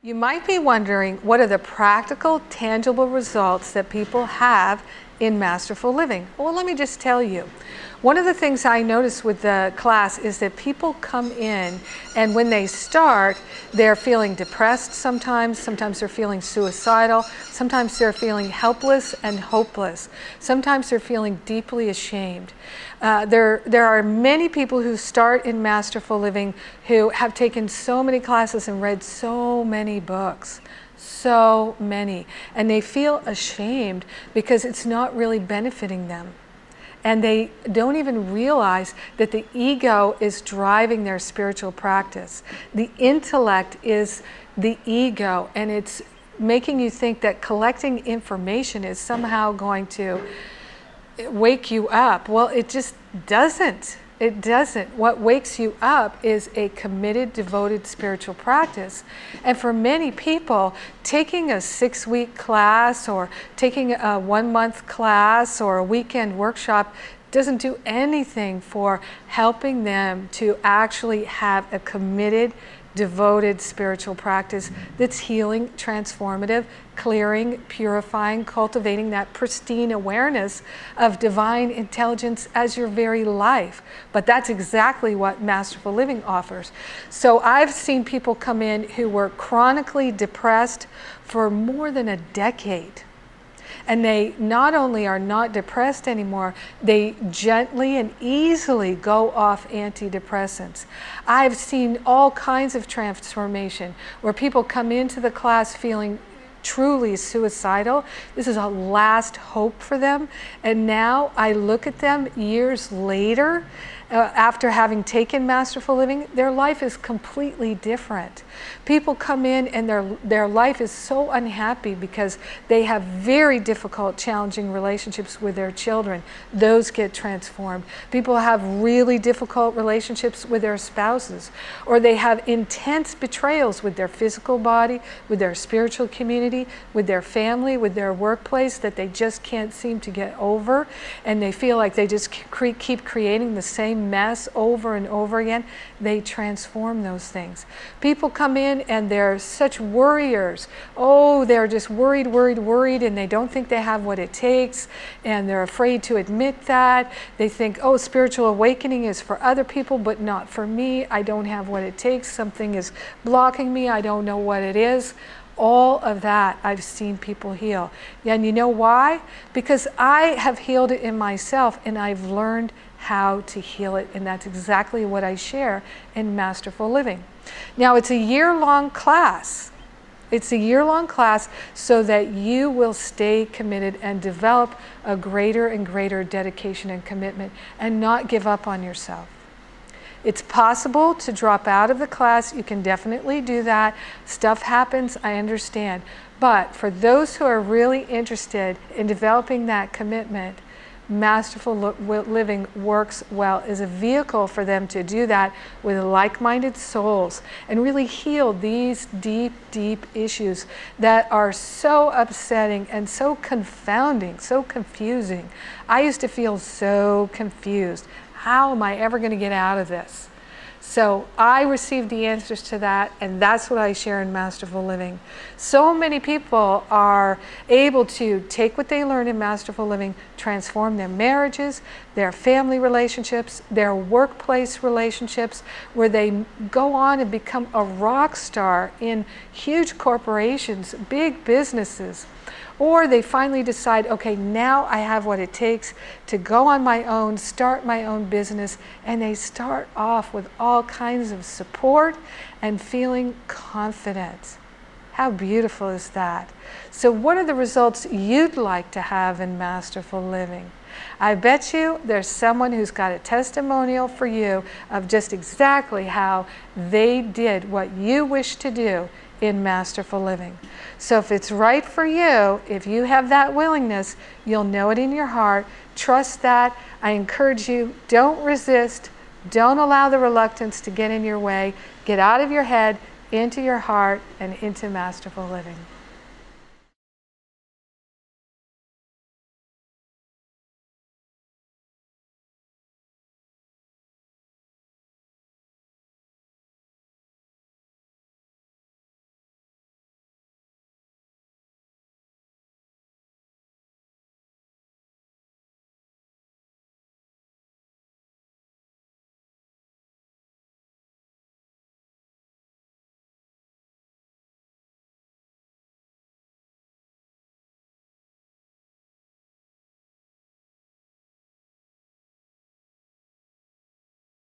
You might be wondering, what are the practical, tangible results that people have in Masterful Living? Well, let me just tell you. One of the things I notice with the class is that people come in, and when they start, they're feeling depressed sometimes they're feeling suicidal, sometimes they're feeling helpless and hopeless, sometimes they're feeling deeply ashamed. There are many people who start in Masterful Living who have taken so many classes and read so many books. So many. And they feel ashamed because it's not really benefiting them. And they don't even realize that the ego is driving their spiritual practice. The intellect is the ego, and it's making you think that collecting information is somehow going to wake you up. Well, it just doesn't. It doesn't. What wakes you up is a committed, devoted spiritual practice. And for many people, taking a 6-week class or taking a 1-month class or a weekend workshop doesn't do anything for helping them to actually have a committed, devoted spiritual practice that's healing, transformative, clearing, purifying, cultivating that pristine awareness of divine intelligence as your very life. But that's exactly what Masterful Living offers. So I've seen people come in who were chronically depressed for more than a decade. And they not only are not depressed anymore, they gently and easily go off antidepressants. I've seen all kinds of transformation where people come into the class feeling truly suicidal. This is a last hope for them. And now I look at them years later, after having taken Masterful Living, their life is completely different. People come in and their life is so unhappy because they have very difficult, challenging relationships with their children. Those get transformed. People have really difficult relationships with their spouses, or they have intense betrayals with their physical body, with their spiritual community, with their family, with their workplace that they just can't seem to get over, and they feel like they just keep creating the same mess over and over again. They transform those things. People come in and they're such worriers. Oh, they're just worried, and they don't think they have what it takes, and they're afraid to admit that. They think, oh, spiritual awakening is for other people, but not for me. I don't have what it takes. Something is blocking me. I don't know what it is. All of that I've seen people heal. And you know why? Because I have healed it in myself, and I've learned how to heal it, and that's exactly what I share in Masterful Living. Now, it's a year-long class. It's a year-long class so that you will stay committed and develop a greater and greater dedication and commitment and not give up on yourself. It's possible to drop out of the class. You can definitely do that. Stuff happens, I understand. But for those who are really interested in developing that commitment, Masterful Living works well as a vehicle for them to do that with like-minded souls and really heal these deep, deep issues that are so upsetting and so confounding, so confusing. I used to feel so confused. How am I ever going to get out of this? So I received the answers to that, and that's what I share in Masterful Living. So many people are able to take what they learn in Masterful Living, transform their marriages, their family relationships, their workplace relationships, where they go on and become a rock star in huge corporations, big businesses. Or they finally decide, okay, now I have what it takes to go on my own, start my own business, and they start off with all kinds of support and feeling confident. How beautiful is that? So what are the results you'd like to have in Masterful Living? I bet you there's someone who's got a testimonial for you of just exactly how they did what you wish to do in Masterful Living. So if it's right for you, if you have that willingness, you'll know it in your heart. Trust that. I encourage you, don't resist. Don't allow the reluctance to get in your way. Get out of your head, into your heart, and into Masterful Living.